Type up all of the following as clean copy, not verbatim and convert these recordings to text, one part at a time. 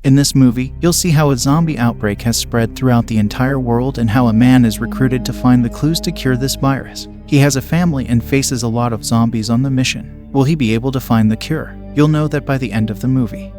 In this movie, you'll see how a zombie outbreak has spread throughout the entire world and how a man is recruited to find the clues to cure this virus. He has a family and faces a lot of zombies on the mission. Will he be able to find the cure? You'll know that by the end of the movie.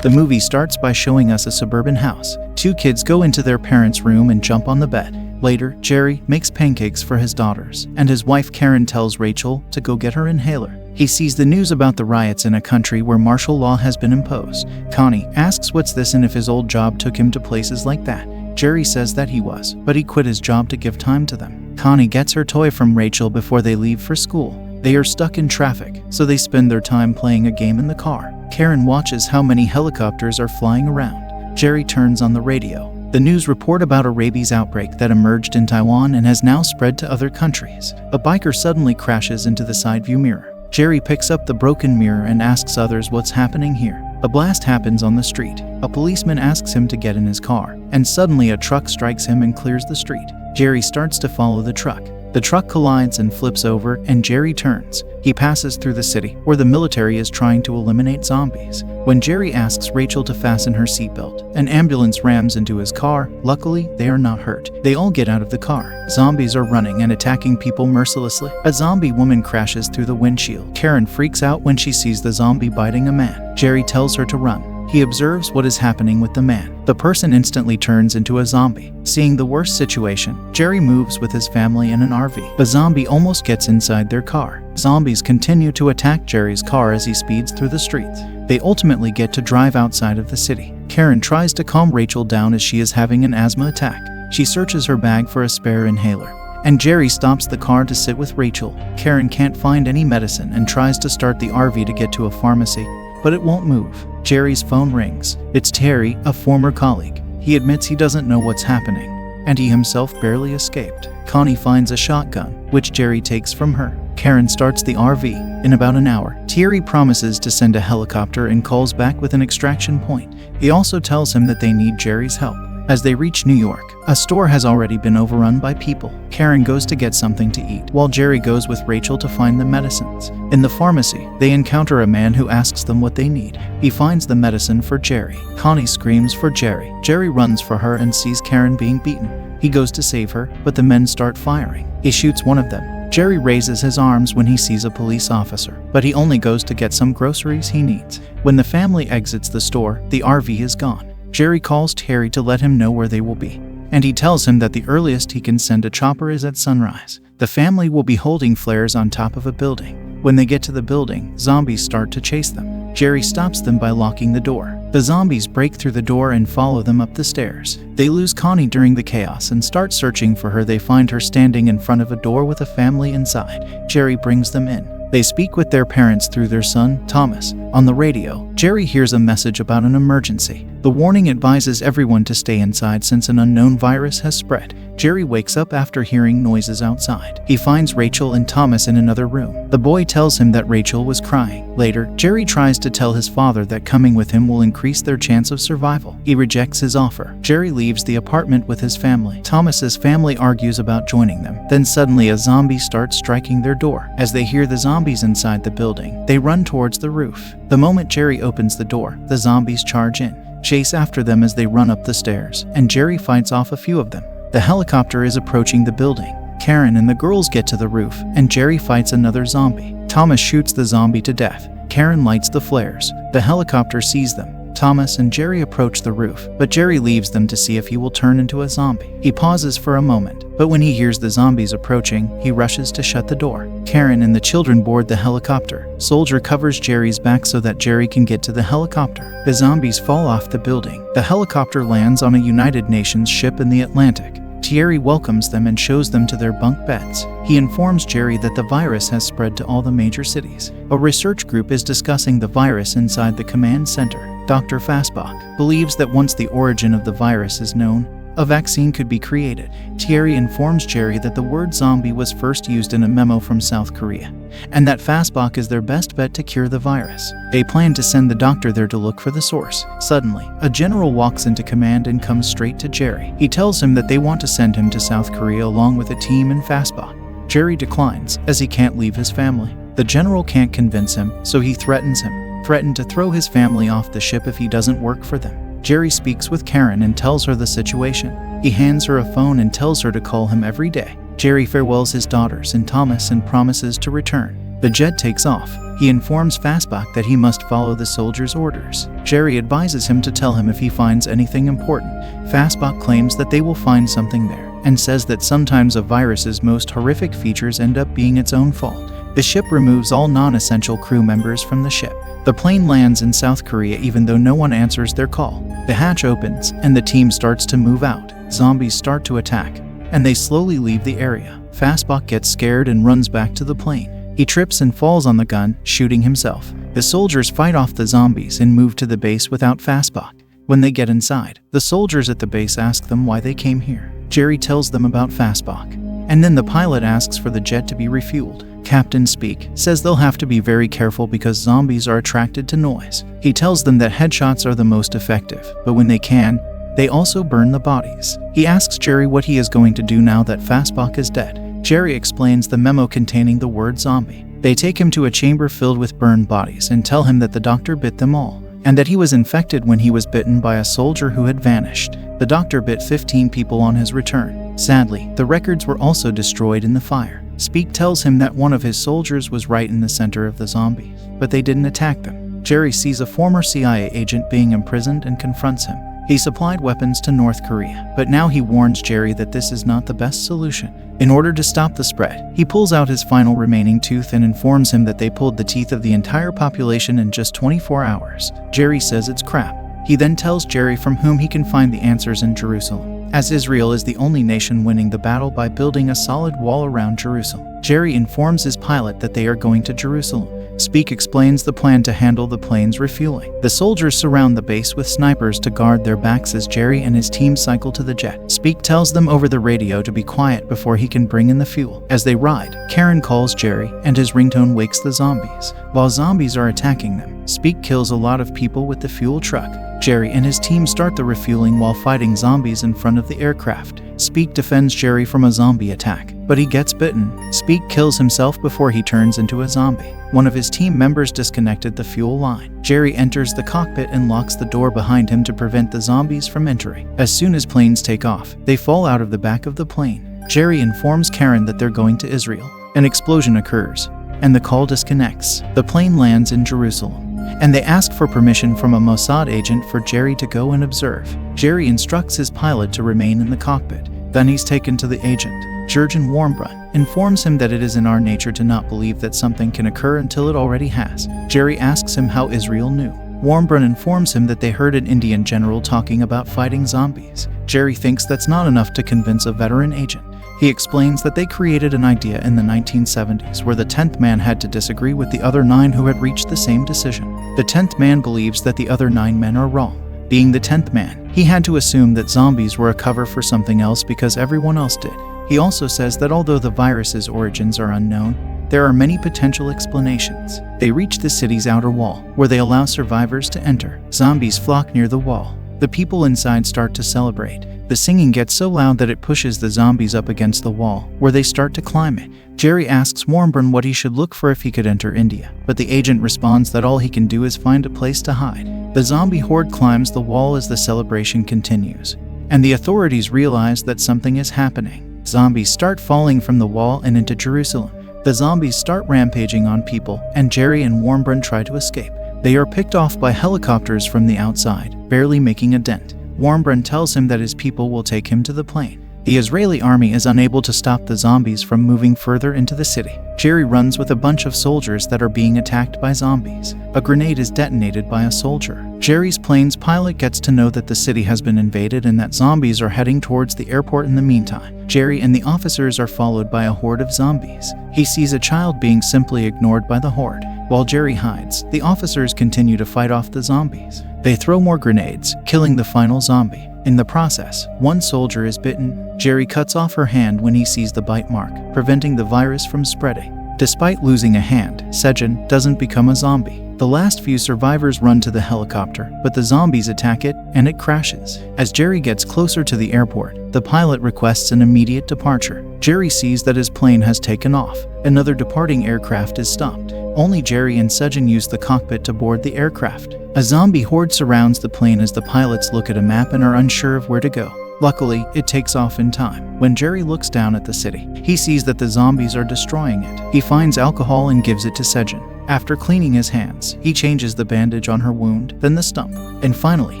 The movie starts by showing us a suburban house. Two kids go into their parents' room and jump on the bed. Later, Jerry makes pancakes for his daughters, and his wife Karen tells Rachel to go get her inhaler. He sees the news about the riots in a country where martial law has been imposed. Connie asks what's this and if his old job took him to places like that. Jerry says that he was, but he quit his job to give time to them. Connie gets her toy from Rachel before they leave for school. They are stuck in traffic, so they spend their time playing a game in the car. Karen watches how many helicopters are flying around. Jerry turns on the radio. The news report about a rabies outbreak that emerged in Taiwan and has now spread to other countries. A biker suddenly crashes into the side view mirror. Jerry picks up the broken mirror and asks others what's happening here. A blast happens on the street. A policeman asks him to get in his car, and suddenly a truck strikes him and clears the street. Jerry starts to follow the truck. The truck collides and flips over, and Jerry turns. He passes through the city, where the military is trying to eliminate zombies. When Jerry asks Rachel to fasten her seatbelt, an ambulance rams into his car. Luckily, they are not hurt. They all get out of the car. Zombies are running and attacking people mercilessly. A zombie woman crashes through the windshield. Karen freaks out when she sees the zombie biting a man. Jerry tells her to run. He observes what is happening with the man. The person instantly turns into a zombie. Seeing the worst situation, Jerry moves with his family in an RV. A zombie almost gets inside their car. Zombies continue to attack Jerry's car as he speeds through the streets. They ultimately get to drive outside of the city. Karen tries to calm Rachel down as she is having an asthma attack. She searches her bag for a spare inhaler, and Jerry stops the car to sit with Rachel. Karen can't find any medicine and tries to start the RV to get to a pharmacy, but it won't move. Jerry's phone rings. It's Terry, a former colleague. He admits he doesn't know what's happening, and he himself barely escaped. Connie finds a shotgun, which Jerry takes from her. Karen starts the RV. In about an hour, Terry promises to send a helicopter and calls back with an extraction point. He also tells him that they need Jerry's help. As they reach New York, a store has already been overrun by people. Karen goes to get something to eat, while Jerry goes with Rachel to find the medicines. In the pharmacy, they encounter a man who asks them what they need. He finds the medicine for Jerry. Connie screams for Jerry. Jerry runs for her and sees Karen being beaten. He goes to save her, but the men start firing. He shoots one of them. Jerry raises his arms when he sees a police officer, but he only goes to get some groceries he needs. When the family exits the store, the RV is gone. Jerry calls Terry to let him know where they will be, and he tells him that the earliest he can send a chopper is at sunrise. The family will be holding flares on top of a building. When they get to the building, zombies start to chase them. Jerry stops them by locking the door. The zombies break through the door and follow them up the stairs. They lose Connie during the chaos and start searching for her. They find her standing in front of a door with a family inside. Jerry brings them in. They speak with their parents through their son, Thomas. On the radio, Jerry hears a message about an emergency. The warning advises everyone to stay inside since an unknown virus has spread. Jerry wakes up after hearing noises outside. He finds Rachel and Thomas in another room. The boy tells him that Rachel was crying. Later, Jerry tries to tell his father that coming with him will increase their chance of survival. He rejects his offer. Jerry leaves the apartment with his family. Thomas's family argues about joining them. Then suddenly a zombie starts striking their door. As they hear the zombies inside the building, they run towards the roof. The moment Jerry opens the door, the zombies charge in, chase after them as they run up the stairs, and Jerry fights off a few of them. The helicopter is approaching the building. Karen and the girls get to the roof, and Jerry fights another zombie. Thomas shoots the zombie to death. Karen lights the flares. The helicopter sees them. Thomas and Jerry approach the roof, but Jerry leaves them to see if he will turn into a zombie. He pauses for a moment, but when he hears the zombies approaching, he rushes to shut the door. Karen and the children board the helicopter. Soldier covers Jerry's back so that Jerry can get to the helicopter. The zombies fall off the building. The helicopter lands on a United Nations ship in the Atlantic. Jerry welcomes them and shows them to their bunk beds. He informs Jerry that the virus has spread to all the major cities. A research group is discussing the virus inside the command center. Dr. Fastbach believes that once the origin of the virus is known, a vaccine could be created. Thierry informs Jerry that the word zombie was first used in a memo from South Korea, and that Fastbach is their best bet to cure the virus. They plan to send the doctor there to look for the source. Suddenly, a general walks into command and comes straight to Jerry. He tells him that they want to send him to South Korea along with a team in Fastbach. Jerry declines, as he can't leave his family. The general can't convince him, so he threatens him. threaten to throw his family off the ship if he doesn't work for them. Jerry speaks with Karen and tells her the situation. He hands her a phone and tells her to call him every day. Jerry farewells his daughters and Thomas and promises to return. The jet takes off. He informs Fastbach that he must follow the soldiers' orders. Jerry advises him to tell him if he finds anything important. Fastbach claims that they will find something there, and says that sometimes a virus's most horrific features end up being its own fault. The ship removes all non-essential crew members from the ship. The plane lands in South Korea even though no one answers their call. The hatch opens, and the team starts to move out. Zombies start to attack, and they slowly leave the area. Fastbach gets scared and runs back to the plane. He trips and falls on the gun, shooting himself. The soldiers fight off the zombies and move to the base without Fastbach. When they get inside, the soldiers at the base ask them why they came here. Jerry tells them about Fastbach, and then the pilot asks for the jet to be refueled. Captain Speak says they'll have to be very careful because zombies are attracted to noise. He tells them that headshots are the most effective, but when they can, they also burn the bodies. He asks Jerry what he is going to do now that Fastbach is dead. Jerry explains the memo containing the word zombie. They take him to a chamber filled with burned bodies and tell him that the doctor bit them all, and that he was infected when he was bitten by a soldier who had vanished. The doctor bit 15 people on his return. Sadly, the records were also destroyed in the fire. Speak tells him that one of his soldiers was right in the center of the zombies, but they didn't attack them. Jerry sees a former CIA agent being imprisoned and confronts him. He supplied weapons to North Korea, but now he warns Jerry that this is not the best solution. In order to stop the spread, he pulls out his final remaining tooth and informs him that they pulled the teeth of the entire population in just 24 hours. Jerry says it's crap. He then tells Jerry from whom he can find the answers in Jerusalem, as Israel is the only nation winning the battle by building a solid wall around Jerusalem. Jerry informs his pilot that they are going to Jerusalem. Speak explains the plan to handle the plane's refueling. The soldiers surround the base with snipers to guard their backs as Jerry and his team cycle to the jet. Speak tells them over the radio to be quiet before he can bring in the fuel. As they ride, Karen calls Jerry, and his ringtone wakes the zombies. While zombies are attacking them, Speak kills a lot of people with the fuel truck. Jerry and his team start the refueling while fighting zombies in front of the aircraft. Speak defends Jerry from a zombie attack, but he gets bitten. Speak kills himself before he turns into a zombie. One of his team members disconnected the fuel line. Jerry enters the cockpit and locks the door behind him to prevent the zombies from entering. As soon as planes take off, they fall out of the back of the plane. Jerry informs Karen that they're going to Israel. An explosion occurs, and the call disconnects. The plane lands in Jerusalem, and they ask for permission from a Mossad agent for Jerry to go and observe. Jerry instructs his pilot to remain in the cockpit. Then he's taken to the agent. Jurgen Warmbrun informs him that it is in our nature to not believe that something can occur until it already has. Jerry asks him how Israel knew. Warmbrun informs him that they heard an Indian general talking about fighting zombies. Jerry thinks that's not enough to convince a veteran agent. He explains that they created an idea in the 1970s where the 10th man had to disagree with the other 9 who had reached the same decision. The 10th man believes that the other 9 men are wrong. Being the 10th man, he had to assume that zombies were a cover for something else because everyone else did. He also says that although the virus's origins are unknown, there are many potential explanations. They reach the city's outer wall, where they allow survivors to enter. Zombies flock near the wall. The people inside start to celebrate. The singing gets so loud that it pushes the zombies up against the wall, where they start to climb it. Jerry asks Warmbrun what he should look for if he could enter India, but the agent responds that all he can do is find a place to hide. The zombie horde climbs the wall as the celebration continues, and the authorities realize that something is happening. Zombies start falling from the wall and into Jerusalem. The zombies start rampaging on people, and Jerry and Warmbrun try to escape. They are picked off by helicopters from the outside, barely making a dent. Warmbrun tells him that his people will take him to the plane. The Israeli army is unable to stop the zombies from moving further into the city. Jerry runs with a bunch of soldiers that are being attacked by zombies. A grenade is detonated by a soldier. Jerry's plane's pilot gets to know that the city has been invaded and that zombies are heading towards the airport in the meantime. Jerry and the officers are followed by a horde of zombies. He sees a child being simply ignored by the horde. While Jerry hides, the officers continue to fight off the zombies. They throw more grenades, killing the final zombie. In the process, one soldier is bitten. Jerry cuts off her hand when he sees the bite mark, preventing the virus from spreading. Despite losing a hand, Sejan doesn't become a zombie. The last few survivors run to the helicopter, but the zombies attack it, and it crashes. As Jerry gets closer to the airport, the pilot requests an immediate departure. Jerry sees that his plane has taken off. Another departing aircraft is stopped. Only Jerry and Sejin use the cockpit to board the aircraft. A zombie horde surrounds the plane as the pilots look at a map and are unsure of where to go. Luckily, it takes off in time. When Jerry looks down at the city, he sees that the zombies are destroying it. He finds alcohol and gives it to Sejin. After cleaning his hands, he changes the bandage on her wound, then the stump. And finally,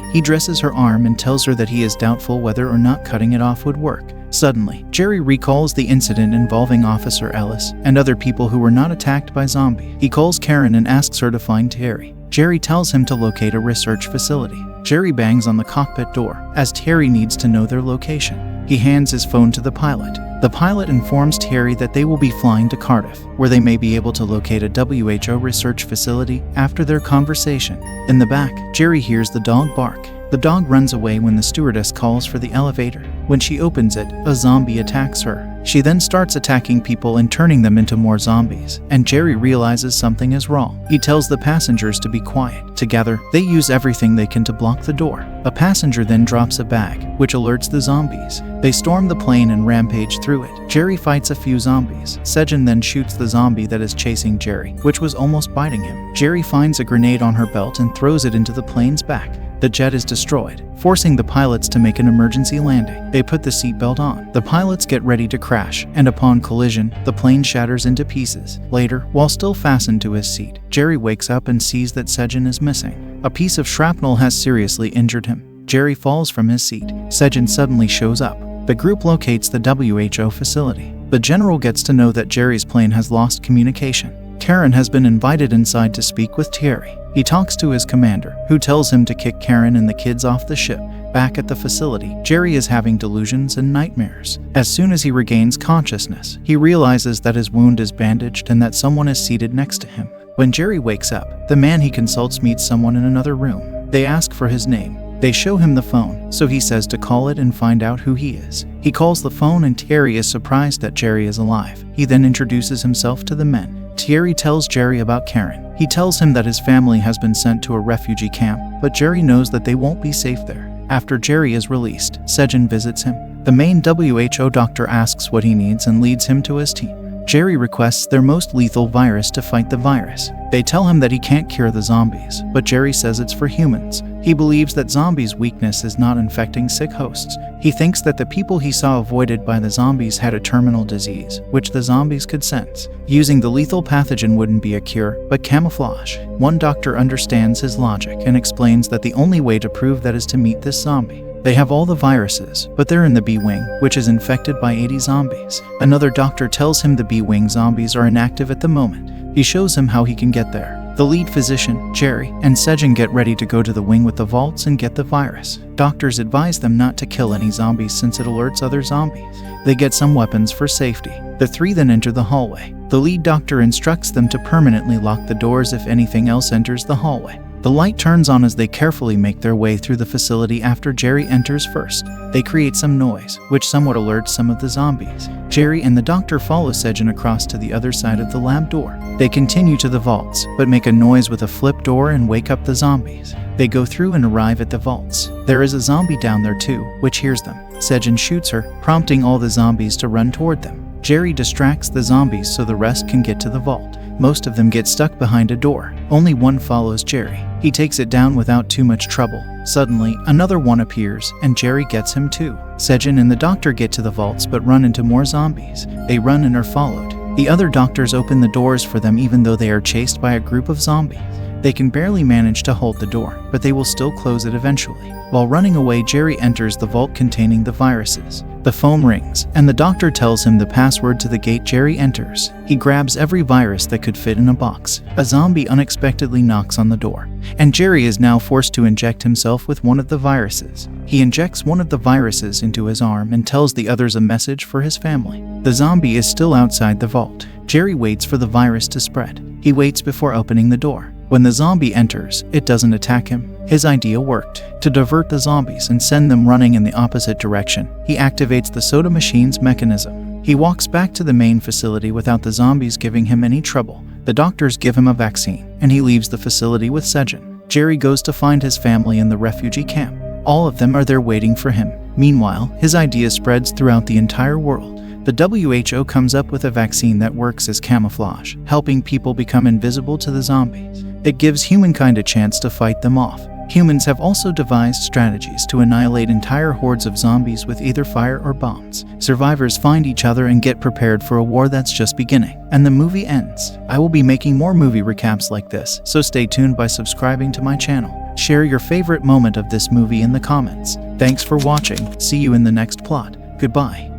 he dresses her arm and tells her that he is doubtful whether or not cutting it off would work. Suddenly, Jerry recalls the incident involving Officer Ellis and other people who were not attacked by zombies. He calls Karen and asks her to find Terry. Jerry tells him to locate a research facility. Jerry bangs on the cockpit door, as Terry needs to know their location. He hands his phone to the pilot. The pilot informs Terry that they will be flying to Cardiff, where they may be able to locate a WHO research facility after their conversation. In the back, Jerry hears the dog bark. The dog runs away when the stewardess calls for the elevator. When she opens it, a zombie attacks her. She then starts attacking people and turning them into more zombies, and Jerry realizes something is wrong. He tells the passengers to be quiet. Together, they use everything they can to block the door. A passenger then drops a bag, which alerts the zombies. They storm the plane and rampage through it. Jerry fights a few zombies. Sejin then shoots the zombie that is chasing Jerry, which was almost biting him. Jerry finds a grenade on her belt and throws it into the plane's back. The jet is destroyed, forcing the pilots to make an emergency landing. They put the seatbelt on. The pilots get ready to crash, and upon collision, the plane shatters into pieces. Later, while still fastened to his seat, Jerry wakes up and sees that Sejin is missing. A piece of shrapnel has seriously injured him. Jerry falls from his seat. Sejin suddenly shows up. The group locates the WHO facility. The general gets to know that Jerry's plane has lost communication. Karen has been invited inside to speak with Terry. He talks to his commander, who tells him to kick Karen and the kids off the ship. Back at the facility, Jerry is having delusions and nightmares. As soon as he regains consciousness, he realizes that his wound is bandaged and that someone is seated next to him. When Jerry wakes up, the man he consults meets someone in another room. They ask for his name. They show him the phone, so he says to call it and find out who he is. He calls the phone and Terry is surprised that Jerry is alive. He then introduces himself to the men. Terry tells Jerry about Karen. He tells him that his family has been sent to a refugee camp, but Jerry knows that they won't be safe there. After Jerry is released, Sejin visits him. The main WHO doctor asks what he needs and leads him to his team. Jerry requests their most lethal virus to fight the virus. They tell him that he can't cure the zombies, but Jerry says it's for humans. He believes that zombies' weakness is not infecting sick hosts. He thinks that the people he saw avoided by the zombies had a terminal disease, which the zombies could sense. Using the lethal pathogen wouldn't be a cure, but camouflage. One doctor understands his logic and explains that the only way to prove that is to meet this zombie. They have all the viruses, but they're in the B-Wing, which is infected by 80 zombies. Another doctor tells him the B-Wing zombies are inactive at the moment. He shows him how he can get there. The lead physician, Jerry, and Sejin get ready to go to the wing with the vaults and get the virus. Doctors advise them not to kill any zombies since it alerts other zombies. They get some weapons for safety. The three then enter the hallway. The lead doctor instructs them to permanently lock the doors if anything else enters the hallway. The light turns on as they carefully make their way through the facility after Jerry enters first. They create some noise, which somewhat alerts some of the zombies. Jerry and the doctor follow Sejin across to the other side of the lab door. They continue to the vaults, but make a noise with a flip door and wake up the zombies. They go through and arrive at the vaults. There is a zombie down there too, which hears them. Sejin shoots her, prompting all the zombies to run toward them. Jerry distracts the zombies so the rest can get to the vault. Most of them get stuck behind a door. Only one follows Jerry. He takes it down without too much trouble. Suddenly, another one appears, and Jerry gets him too. Sejin and the doctor get to the vaults but run into more zombies. They run and are followed. The other doctors open the doors for them even though they are chased by a group of zombies. They can barely manage to hold the door, but they will still close it eventually. While running away, Jerry enters the vault containing the viruses. The phone rings, and the doctor tells him the password to the gate. Jerry enters. He grabs every virus that could fit in a box. A zombie unexpectedly knocks on the door, and Jerry is now forced to inject himself with one of the viruses. He injects one of the viruses into his arm and tells the others a message for his family. The zombie is still outside the vault. Jerry waits for the virus to spread. He waits before opening the door. When the zombie enters, it doesn't attack him. His idea worked. To divert the zombies and send them running in the opposite direction, he activates the soda machine's mechanism. He walks back to the main facility without the zombies giving him any trouble. The doctors give him a vaccine, and he leaves the facility with Sejin. Jerry goes to find his family in the refugee camp. All of them are there waiting for him. Meanwhile, his idea spreads throughout the entire world. The WHO comes up with a vaccine that works as camouflage, helping people become invisible to the zombies. It gives humankind a chance to fight them off. Humans have also devised strategies to annihilate entire hordes of zombies with either fire or bombs. Survivors find each other and get prepared for a war that's just beginning. And the movie ends. I will be making more movie recaps like this, so stay tuned by subscribing to my channel. Share your favorite moment of this movie in the comments. Thanks for watching. See you in the next plot. Goodbye.